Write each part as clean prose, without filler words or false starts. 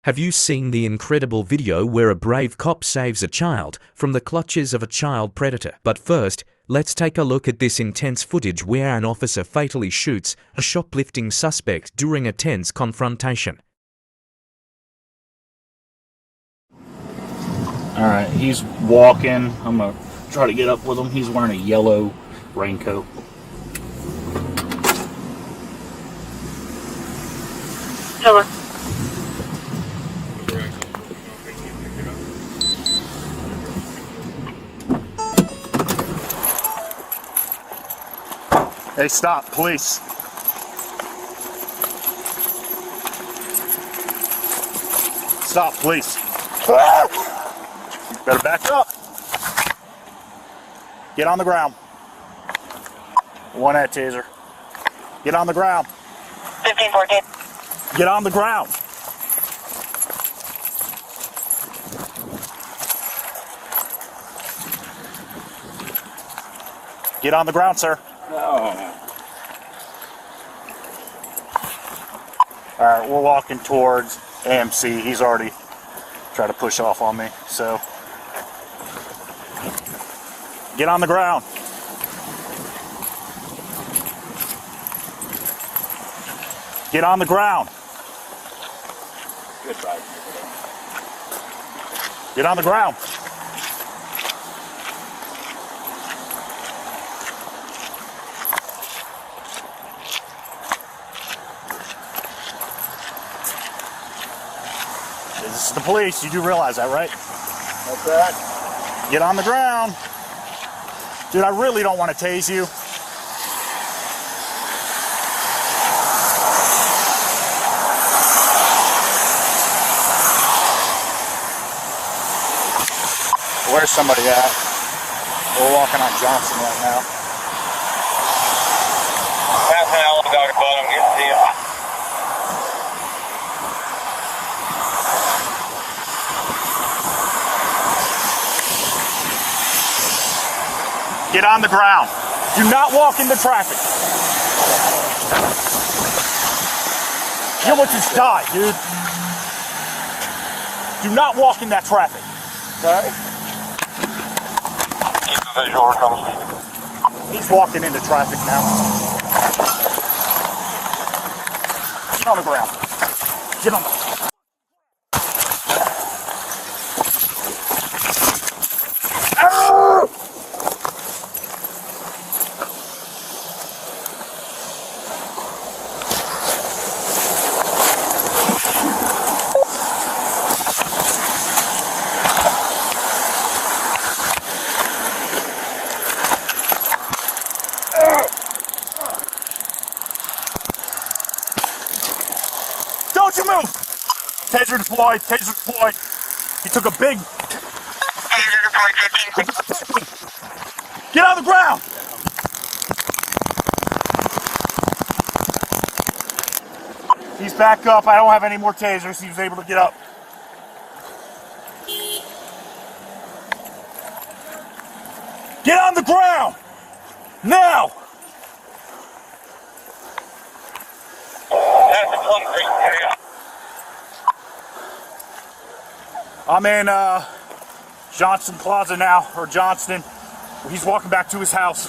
Have you seen the incredible video where a brave cop saves a child from the clutches of a child predator? But first, let's take a look at this intense footage where an officer fatally shoots a shoplifting suspect during a tense confrontation. Alright, he's walking. I'm going to try to get up with him. He's wearing a yellow raincoat. Hello. Hey, stop, police. Stop, police. Better back up. Get on the ground. One at taser. Get on the ground. 1514. Get on the ground. Get on the ground, sir. No. Alright, we're walking towards AMC. He's already tried to push off on me, so get on the ground. Get on the ground. Good try. Get on the ground. This is the police. You do realize that, right? What's that? Get on the ground. Dude, I really don't want to tase you. Where's somebody at? We're walking on Johnson right now. Half an hour, Dr. Bottom, get to you. Get on the ground. Do not walk into traffic. You almost just died, dude. Do not walk in that traffic. Okay. Keep the visual coming. He's walking into traffic now. Get on the ground. Get on the ground. Don't you move! Taser deployed, taser deployed. He took a big... Get on the ground! He's back up. I don't have any more tasers. He was able to get up. Get on the ground! Now! That's a concrete area. I'm in Johnston Plaza now, or Johnston. He's walking back to his house.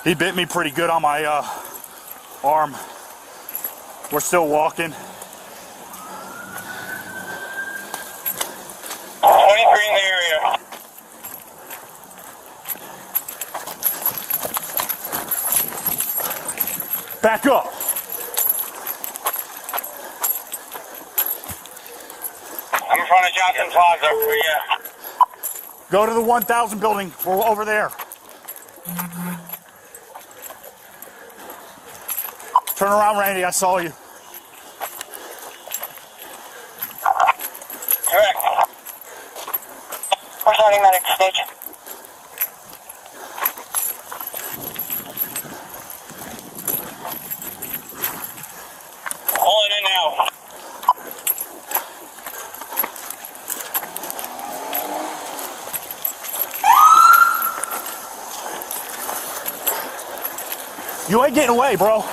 He bit me pretty good on my arm. We're still walking. 23 in the area. Back up. I'm in front of Johnson Plaza for you. Go to the 1000 building. We're over there. Turn around, Randy. I saw you. Correct. We're starting medic stage. Pulling in now. You ain't getting away, bro.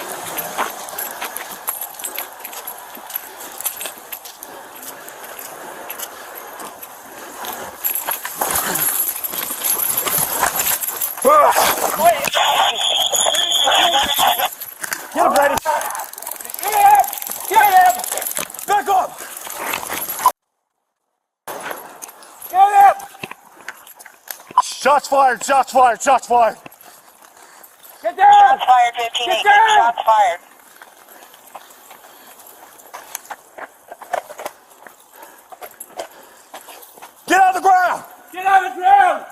Get him, Brady. Get him! Get him! Back up! Get him! Shots fired, shots fired, shots fired. Get down! Shots fired, 15-8. Shots fired. Get out of the ground! Get out of the ground!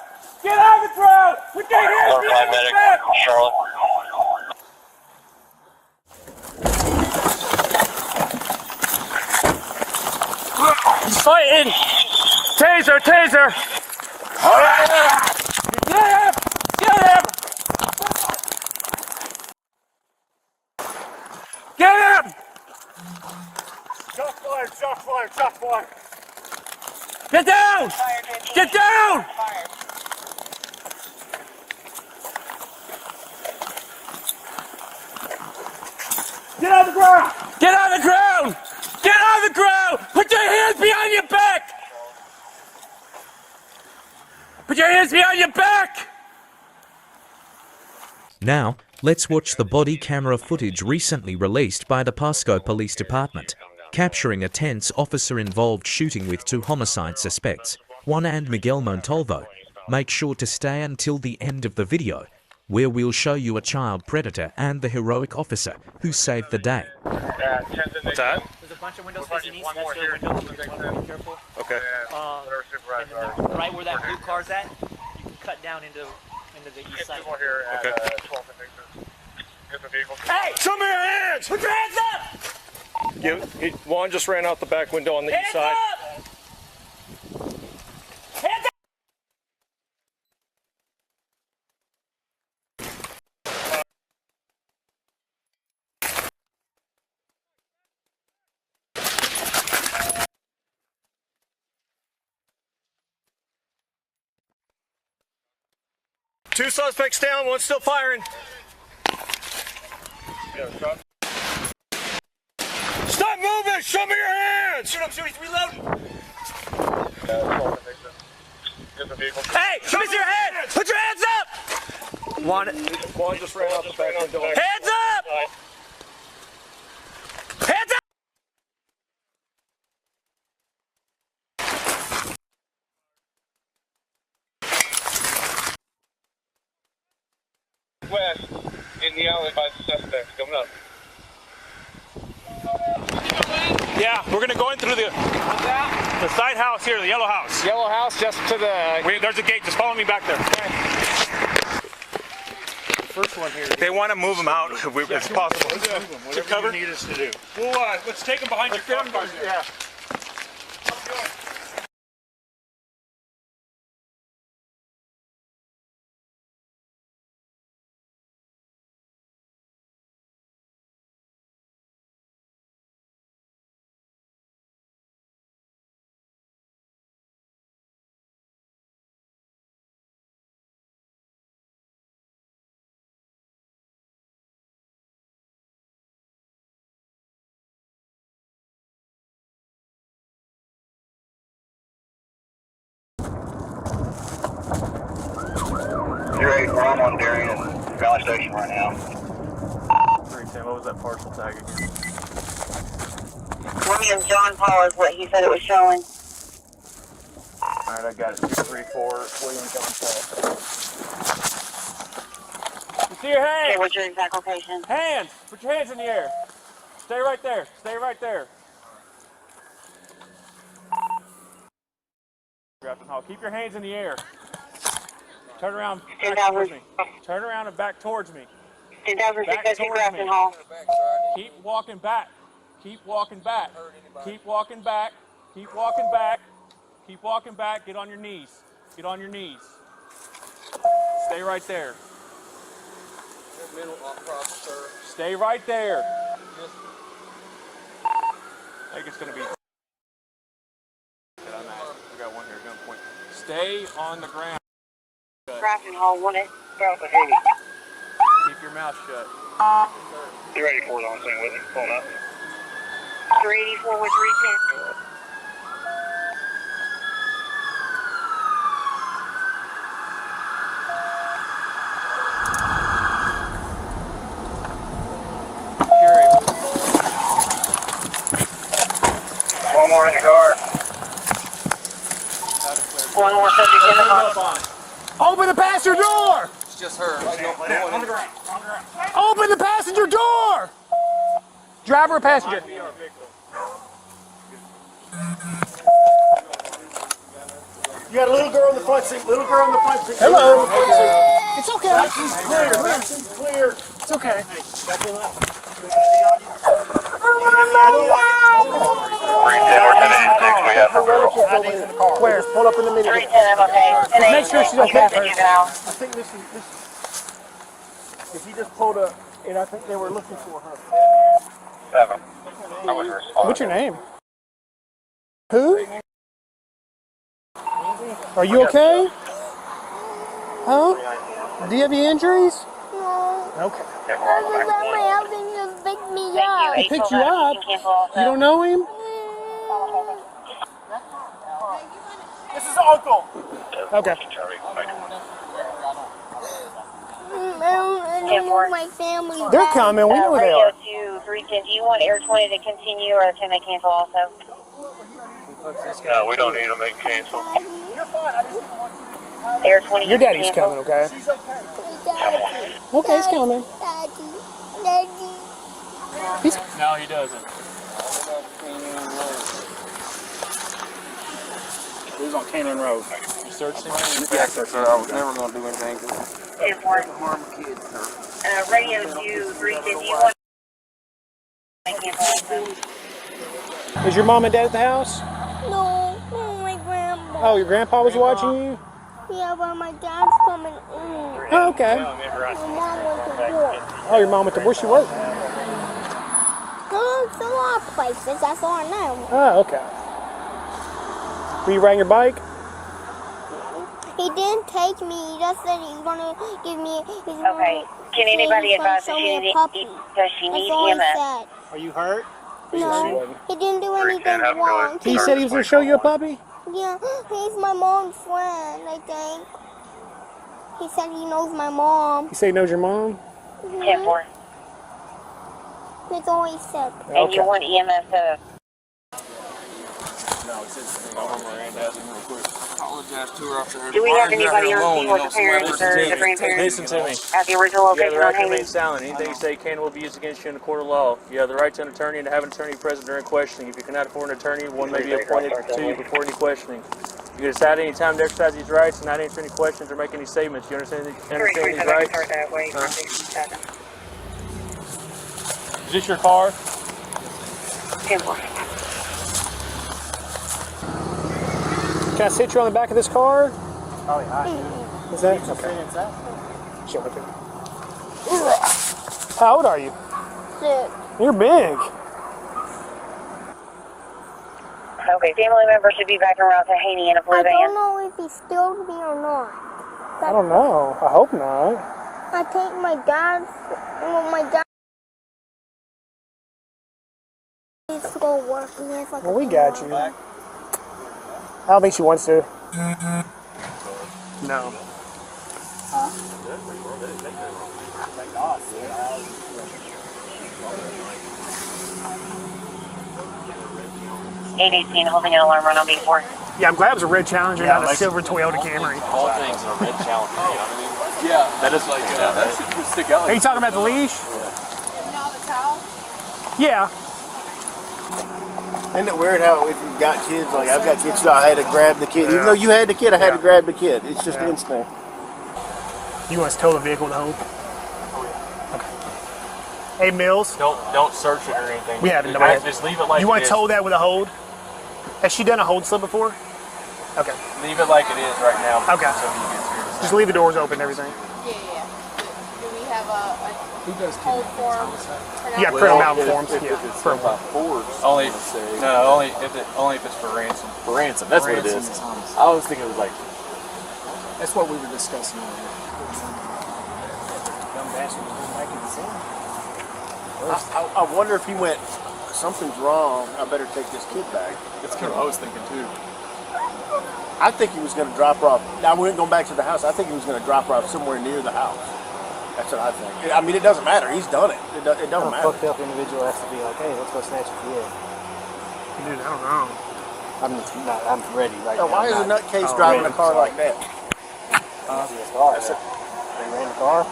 Get out of the ground! We can't hear you! Medic, Charlotte. He's fighting! Taser, taser! Get him! Get him! Get him! Shots fired, shots fired, shots fired! Get down! Fired, 15-8. Get down! Fired. Get out of the ground! Get out of the ground! Get out of the ground! Put your hands behind your back! Put your hands behind your back! Now, let's watch the body camera footage recently released by the Pasco Police Department, capturing a tense officer-involved shooting with 2 homicide suspects, Juan and Miguel Montalvo. Make sure to stay until the end of the video, where we'll show you a child predator and the heroic officer who saved the day. What's that? There's a bunch of windows facing east. That's the window. Be careful. Okay. And then right where that blue car's at, you can cut down into the east side. Okay. Hey! Show me your hands! Put your hands up! Juan just ran out the back window on the east Hands side. up! Hands up! Two suspects down, one's still firing. Stop moving! Show me your hands! Shoot him, shoot, he's reloading! Hey! Show me your hands! Put your hands up! Juan just ran out the back window. Hands up! Hands up! West, in the alley by the suspects coming up. Yeah, we're gonna go in through the side house here, the yellow house. Yellow house just to the... There's a gate, just follow me back there. First one here. They want to move them out if it's possible. Whatever cover? you need us to do. Well, let's take them behind your car. Yeah. We're on Darien Valley Station right now. 310, what was that parcel tag again? William John Paul is what he said it was showing. Alright, I got it. 234 William John Paul. You see your hands? Okay, what's your exact location? Hands! Put your hands in the air. Stay right there. Stay right there. Grafton Hall. Keep your hands in the air. Turn around. Back towards me. Turn around and back towards me. 2060 Grafton Hall. Keep walking back. Keep walking back. Keep walking back. Keep walking back. Keep walking back. Get on your knees. Get on your knees. Stay right there. Stay right there. I think it's going to be... I got one here. Gun point. Stay on the ground. Grafton Hall, 1-8. Keep your mouth shut. 384 is on scene with me. Pulling up. 384 with 310. One more in the car. One more subject in the car. Open the passenger door! It's just her. On the ground. Open the passenger door! Driver or passenger? You got a little girl in the front seat. Little girl in the front seat. Hello. It's okay. She's clear. She's clear. It's okay. Where? Pull up in the middle. 310, I'm okay. Make sure she's okay first. Now. I think this is this. If he just pulled up, and I think they were looking for her. 7. I was responding. What's your name? Who? Are you okay? Huh? Do you have any injuries? No. Okay. I was at my house and just picked me up. He picked you up? You don't know him? This is Uncle. Okay. I don't know my family. They're coming. We know where they are. Radio 2, 310. Do you want Air 20 to continue or can they cancel also? No, we don't need to make cancel. Air 20. Your daddy's coming, okay? Daddy. Okay, he's coming. Daddy. Daddy. No, he doesn't. He was on Cannon Road. You searched him? Yeah, sir. I was never going to do anything to him. Harm kids, sir. Radio 2, 310. Do you want to cancel also? Is your mom and dad at the house? No, my grandma. Oh, your grandpa was watching you? Yeah, but my dad's coming in. Oh, okay. My mom went to work. Oh, your mom went to where she work? It's a lot of places, that's all I know. Oh, okay. Were you riding your bike? He didn't take me, he just said he's gonna give me, Okay. Can anybody advise that she needs EMS? said. Are you hurt? No, he didn't do anything wrong. He said he was going to show you a puppy? Yeah, he's my mom's friend, I think. He said he knows my mom. He said he knows your mom? 10-4. That's all he said. And you want EMS to... Do we have anybody on scene with the parents or the grandparents Listen to me. at the original You have location the on right to remain Haney? silent. Anything you say can and will be used against you in the court of law. You have the right to an attorney and to have an attorney present during questioning. If you cannot afford an attorney, one may be appointed to you before any questioning. You can decide any time to exercise these rights and not answer any questions or make any statements. You understand these rights? Is this your car? 10-4. Can I sit you on the back of this car? Oh, yeah. Is that? Okay. Sure, okay. How old are you? 6. You're big. Okay, family members should be back around to Haney in a blue I van. don't know if he stilled me or not. I don't know. I hope not. I think my dad needs to go work. He has like Well, we got you. I don't think she wants to. No. 818 holding an alarm run on B4. Yeah, I'm glad it was a red Challenger, not a silver Toyota Camry. All things are red challenge. You know what I mean? Yeah, that is like that should stick out. Are you talking about the leash? Yeah. Isn't it weird how if you've got kids, like I've got kids, so I had to grab the kid. Even though you had the kid, I had to grab the kid. It's just instant. You want us to tow the vehicle to hold? Okay. Hey, Mills. Don't search it or anything. We haven't. Just leave it like you want to tow that with a hold? Has she done a hold slip before? Okay. Leave it like it is right now. Okay. Just leave the doors open and everything. Yeah. Do we have a hold form? Yeah, print them out in forms. Yeah, print them. Only if it's for ransom. For ransom, that's what it is. I was thinking it was like. That's what we were discussing. I wonder if he went, something's wrong, I better take this kid back. That's kind of what I was thinking too. I think he was going to drop her off. Now, we ain't going back to the house. I think he was going to drop her off somewhere near the house. That's what I think. I mean, it doesn't matter. He's done it. It doesn't matter. A fucked up individual has to be like, hey, let's go snatch a kid. Dude, I don't know. I'm ready right now. Why is a nutcase driving a car like that? They ran the car.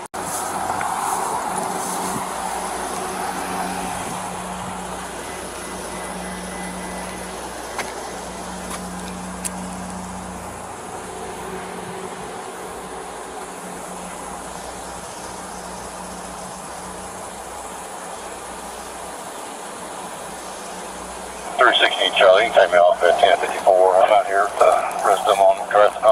316 Charlie, you can take me off at 1054. I'm out here with the rest of them on the rest of